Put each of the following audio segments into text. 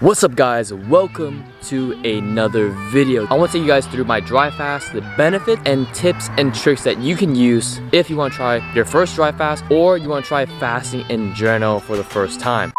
What's up guys, welcome to another video. I want to take you guys through my dry fast, the benefits and tips and tricks that you can use if you want to try your first dry fast or you want to try fasting in general for the first time.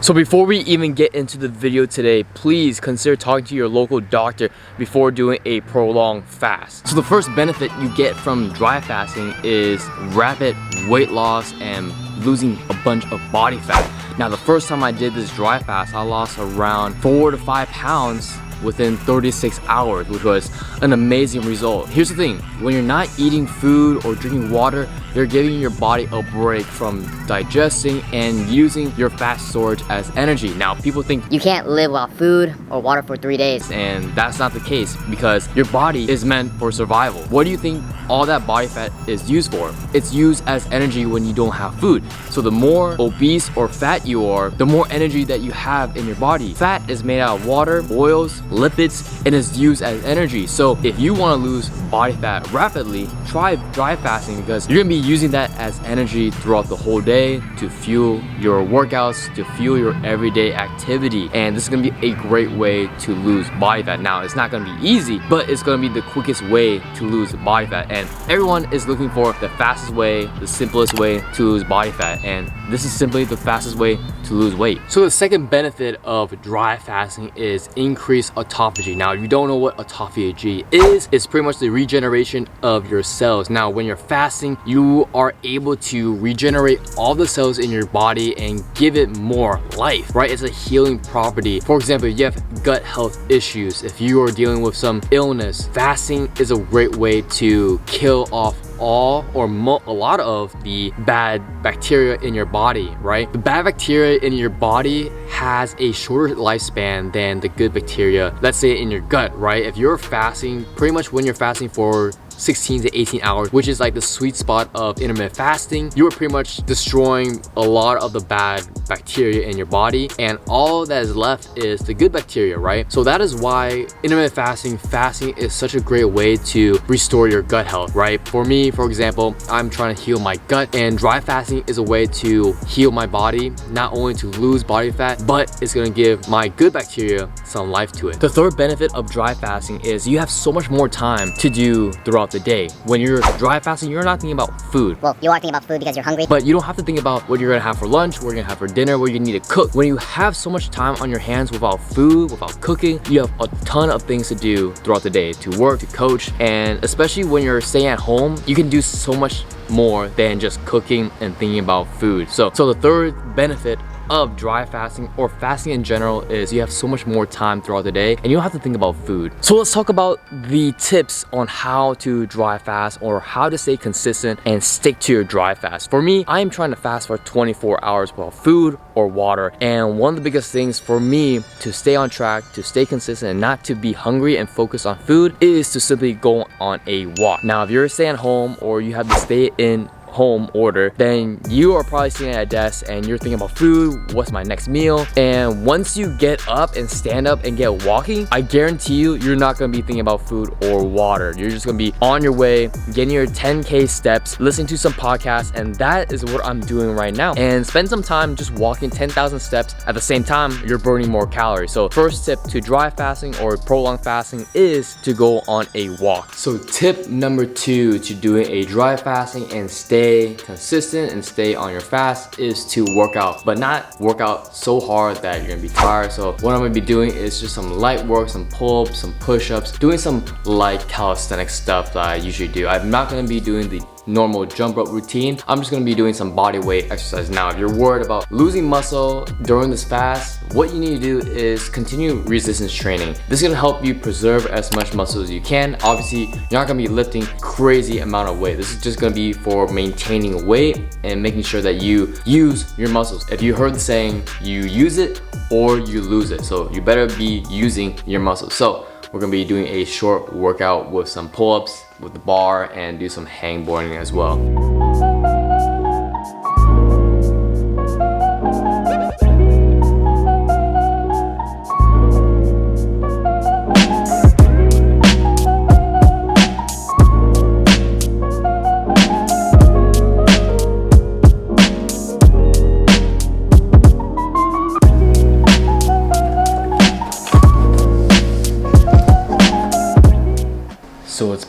So before we even get into the video today, please consider talking to your local doctor before doing a prolonged fast. So the first benefit you get from dry fasting is rapid weight loss and losing a bunch of body fat. Now the first time I did this dry fast, I lost around 4 to 5 pounds within 36 hours, which was an amazing result. Here's the thing, when you're not eating food or drinking water, you're giving your body a break from digesting and using your fat storage as energy. Now people think you can't live without food or water for 3 days. And that's not the case because your body is meant for survival. What do you think all that body fat is used for? It's used as energy when you don't have food. So the more obese or fat you are, the more energy that you have in your body. Fat is made out of water, oils, lipids, and is used as energy. So if you want to lose body fat rapidly, try dry fasting because you're gonna be using that as energy throughout the whole day to fuel your workouts, to fuel your everyday activity. And this is gonna be a great way to lose body fat. Now, it's not gonna be easy, but it's gonna be the quickest way to lose body fat. And everyone is looking for the fastest way, the simplest way to lose body fat. And this is simply the fastest way to lose weight. So the second benefit of dry fasting is increased autophagy. Now, if you don't know what autophagy is, it's pretty much the regeneration of your cells. Now, when you're fasting, you are able to regenerate all the cells in your body and give it more life, right? It's a healing property. For example, if you have gut health issues, if you are dealing with some illness, fasting is a great way to kill off all or a lot of the bad bacteria in your body, right? The bad bacteria in your body has a shorter lifespan than the good bacteria, let's say in your gut, right? If you're fasting, pretty much when you're fasting for 16 to 18 hours, which is like the sweet spot of intermittent fasting, you are pretty much destroying a lot of the bad bacteria in your body, and all that is left is the good bacteria, right? So that is why intermittent fasting is such a great way to restore your gut health, right? For me, for example, I'm trying to heal my gut, and dry fasting is a way to heal my body, not only to lose body fat, but it's gonna give my good bacteria some life to it. The third benefit of dry fasting is you have so much more time to do throughout the day. When you're dry fasting, you're not thinking about food. Well, you are thinking about food because you're hungry. But you don't have to think about what you're gonna have for lunch, what you're gonna have for dinner, what you need to cook. When you have so much time on your hands without food, without cooking, you have a ton of things to do throughout the day, to work, to coach, and especially when you're staying at home, you can do so much more than just cooking and thinking about food. So the third benefit of dry fasting or fasting in general is you have so much more time throughout the day and you don't have to think about food. So let's talk about the tips on how to dry fast or how to stay consistent and stick to your dry fast. For me, I am trying to fast for 24 hours without food or water, and one of the biggest things for me to stay on track, to stay consistent and not to be hungry and focus on food is to simply go on a walk. Now, if you're staying at home or you have to stay in home order, then you are probably sitting at a desk and you're thinking about food, what's my next meal? And once you get up and stand up and get walking, I guarantee you're not gonna be thinking about food or water. You're just gonna be on your way, getting your 10K steps, listening to some podcasts, and that is what I'm doing right now. And spend some time just walking 10,000 steps. At the same time, you're burning more calories. So first tip to dry fasting or prolonged fasting is to go on a walk. So tip number 2 to doing a dry fasting and stay consistent and stay on your fast is to work out, but not work out so hard that you're gonna be tired. So what I'm gonna be doing is just some light work, some pull-ups, some push-ups, doing some light calisthenic stuff that I usually do. I'm not gonna be doing the normal jump rope routine. I'm just gonna be doing some body weight exercise. Now, if you're worried about losing muscle during this fast, what you need to do is continue resistance training. This is gonna help you preserve as much muscle as you can. Obviously, you're not gonna be lifting crazy amount of weight. This is just gonna be for maintaining weight and making sure that you use your muscles. If you heard the saying, you use it or you lose it. So you better be using your muscles. So we're gonna be doing a short workout with some pull-ups with the bar and do some hangboarding as well.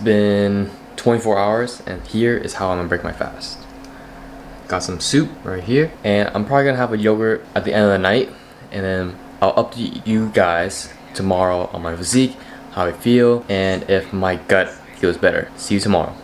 been 24 hours and here is how I'm gonna break my fast. Got some soup right here, and I'm probably gonna have a yogurt at the end of the night, and then I'll update you guys tomorrow on my physique, how I feel, and if my gut feels better. See you tomorrow.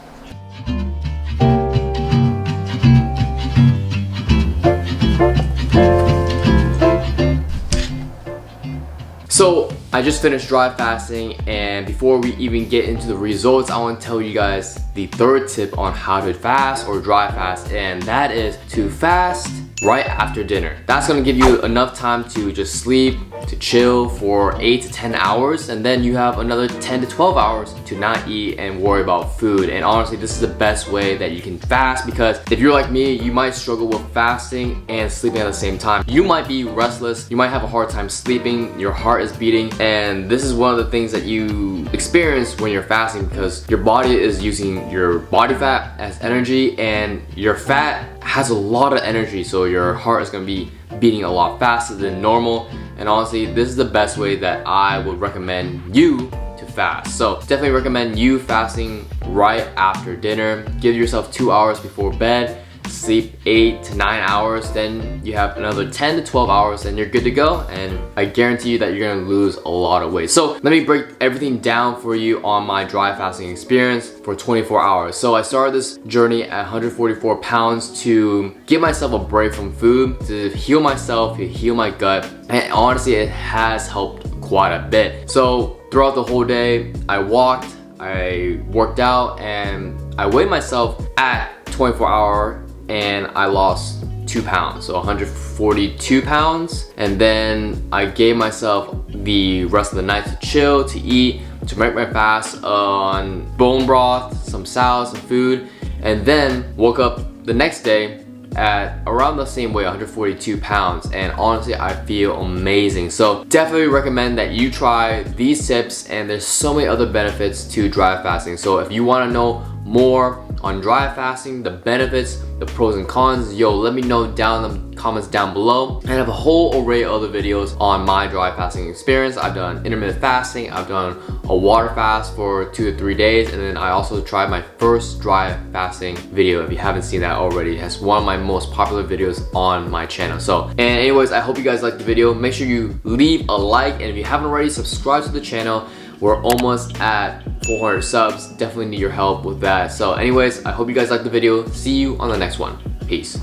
So I just finished dry fasting, and before we even get into the results, I want to tell you guys the third tip on how to fast or dry fast, and that is to fast right after dinner. That's gonna give you enough time to just sleep, to chill for 8 to 10 hours, and then you have another 10 to 12 hours to not eat and worry about food. And honestly, this is the best way that you can fast, because if you're like me, you might struggle with fasting and sleeping at the same time. You might be restless, you might have a hard time sleeping, your heart is beating, and this is one of the things that you experience when you're fasting, because your body is using your body fat as energy, and your fat has a lot of energy, so your heart is going to be beating a lot faster than normal. And honestly, this is the best way that I would recommend you to fast. So definitely recommend you fasting right after dinner. Give yourself 2 hours before bed, sleep 8 to 9 hours, then you have another 10 to 12 hours and you're good to go, and I guarantee you that you're gonna lose a lot of weight. So let me break everything down for you on my dry fasting experience for 24 hours. So I started this journey at 144 pounds to give myself a break from food, to heal myself, to heal my gut, and honestly it has helped quite a bit. So throughout the whole day, I walked, I worked out, and I weighed myself at 24-hour, and I lost 2 pounds, so 142 pounds. And then I gave myself the rest of the night to chill, to eat, to break my fast on bone broth, some salad, some food, and then woke up the next day at around the same weight, 142 pounds, and honestly I feel amazing. So definitely recommend that you try these tips, and there's so many other benefits to dry fasting. So if you want to know more on dry fasting, the benefits, the pros and cons, let me know down in the comments down below. And I have a whole array of other videos on my dry fasting experience. I've done intermittent fasting, I've done a water fast for 2 to 3 days, and then I also tried my first dry fasting video. If you haven't seen that already, it's one of my most popular videos on my channel. So, and anyways, I hope you guys liked the video. Make sure you leave a like, and if you haven't already, subscribe to the channel. We're almost at 400 subs. Definitely need your help with that. So anyways, I hope you guys liked the video. See you on the next one. Peace.